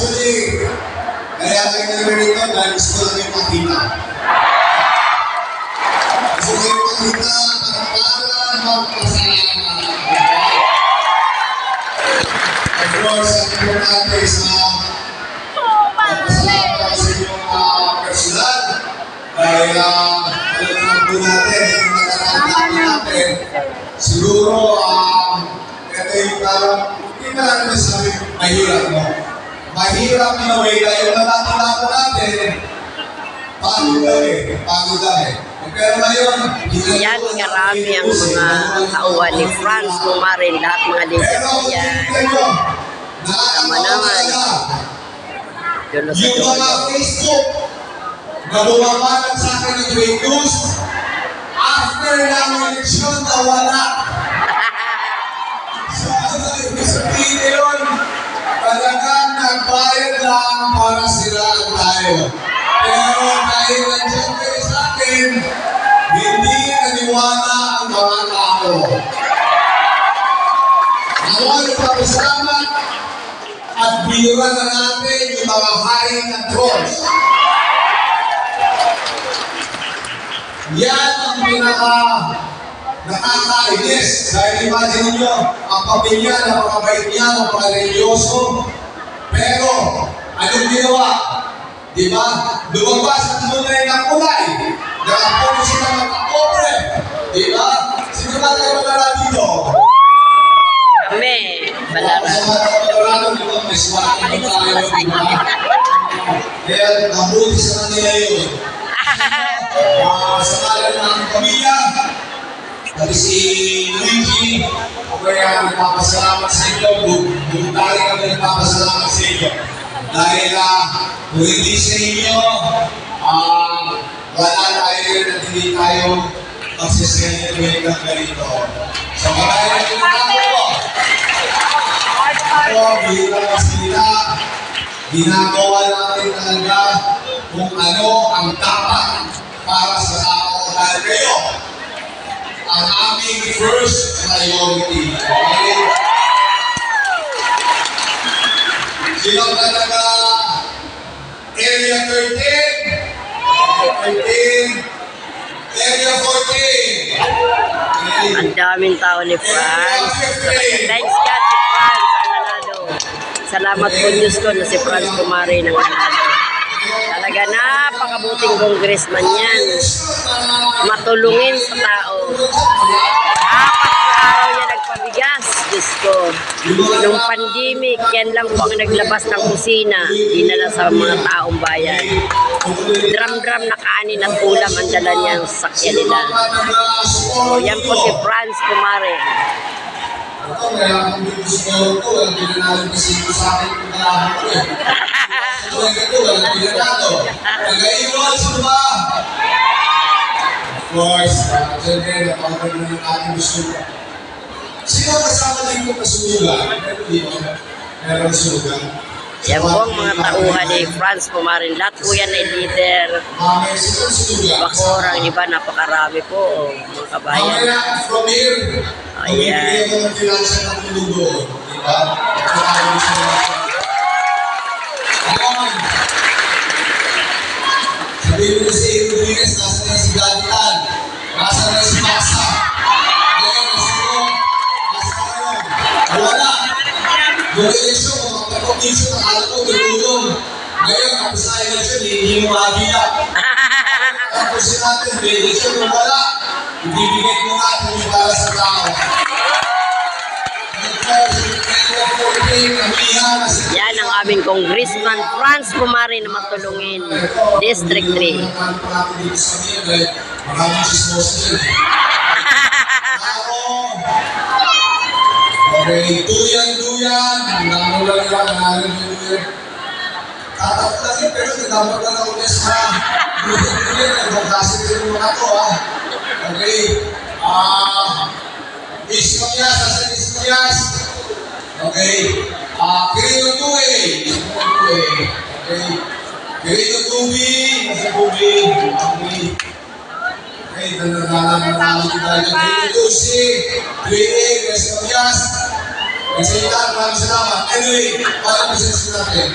Actually, kaya kayo nalilito dahil gusto ko lang yung makita. Gusto ko yung makita para magpasalamat. Of course, ang importante sa magpasalamat sa inyong personal. Dahil alam naman po natin, yung natatandaan natin, siguro, ito yung parang, hindi na lang nasabi, mahirap, no? Mahirap in a way dahil natatanda po natin, pagod lang eh. Pero ngayon, yan, karami ang mga tauhan ni Franz Pumarin, lahat mga leader yan. Tama naman. Dulo sa yung dulo. mga Facebook na bumabanat sa akin ng fake news, after ng eleksyon, nawala. So, ano yung sabihin yun? Talagang nagbayad lang para siraan tayo. Pero dahil nandiyan kayo sa akin, hindi naniwala ang mga tao. Nawala nagpapasalamat at biyuran na natin yung mga haring ng trolls. Yan ang pinaka nakakainis. Dahil imagine nyo, ang pamilya, napakabait niya, napaka-religyoso. Pero, anong ginawa? Diba? Lumabas ang tunay ng kulay. Nakapuno sila magkakobre. Diba? Sino ba tayo magkala dito? Kami, Balara. Sa mga kapatulado, diba? May swerte na tayo. Diba? Kaya, nabuti sa kanila yun. Sa kalan ng pamilya, pati si Luigi, kaya nagpapasalamat sa inyo, buntari kami nagpapasalamat sa inyo. Dahil kung hindi sa inyo, wala tayo at hindi tayo magsiselebrate ng ganito. Sa marami ng ako, bilang masila, ginagawa natin talaga kung ano ang dapat para sa tao dahil kayo ang aming first priority. Okay? Sino talaga Area 13, Area 14. Okay? Ang daming tao ni Franz. Thanks God si Franz ang nanalo. Salamat po Diyos ko na si Franz Pumarin ang nanalo. Talaga napakabuting congressman yan. Matulungin sa tao. 4 na araw niya nagpabigas. Diyos ko. Nung pandemic, yan lang po ang naglabas ng kusina. Dinala sa mga taong bayan. Drum-drum na kanin at ulam ang dala niya sa sakyan nila. So, yan po si Franz Pumarin. Ito, kaya kung gusto ko, walang pinanalo kasi sa akin kung kailangan ko eh. Walang pinanalo. Nag-iwan, sino ba? Of course, siyempre, napakaganda ng ating gusto ko. Sino kasama din ko kasunugan? Meron sunugan. Yan po ang mga tauhan ni Franz Pumarin. Lahat po yan ay leader. Bakorang iba, napakarami po, mga kabayan. Mamaya, from here, magbibigay ko ng financial na tulong. Diba? Sabihin mo si Rodriguez, nasa na si Galitan, nasa na si Maxa. Ngayon, nasa ko, wala. Yung eleksyon, kung magpapag-eleksyon, nakala ko, tulong. Ngayon, kapos na eleksyon, hindi mo makagila. Tapos natin, may eleksyon kung wala, ibibigay mo natin yung para sa tao. Yan ang aming congressman Franz Pumarin na matulungin. District 3. Okay, duyan. Namulang lang. Tatapos pero nagdamag lang ako sa duyan. Nagdamag din mo ako. Okay. Ismiyas, asa Ismiyas. Okay. Querido Tue. Okay. Querido Tubi. Asa Tubi. Okay. Nananalang kita. Querido Tusi. Tuwi. Ismiyas. Maraming salamat. Anyway, para po sa natin.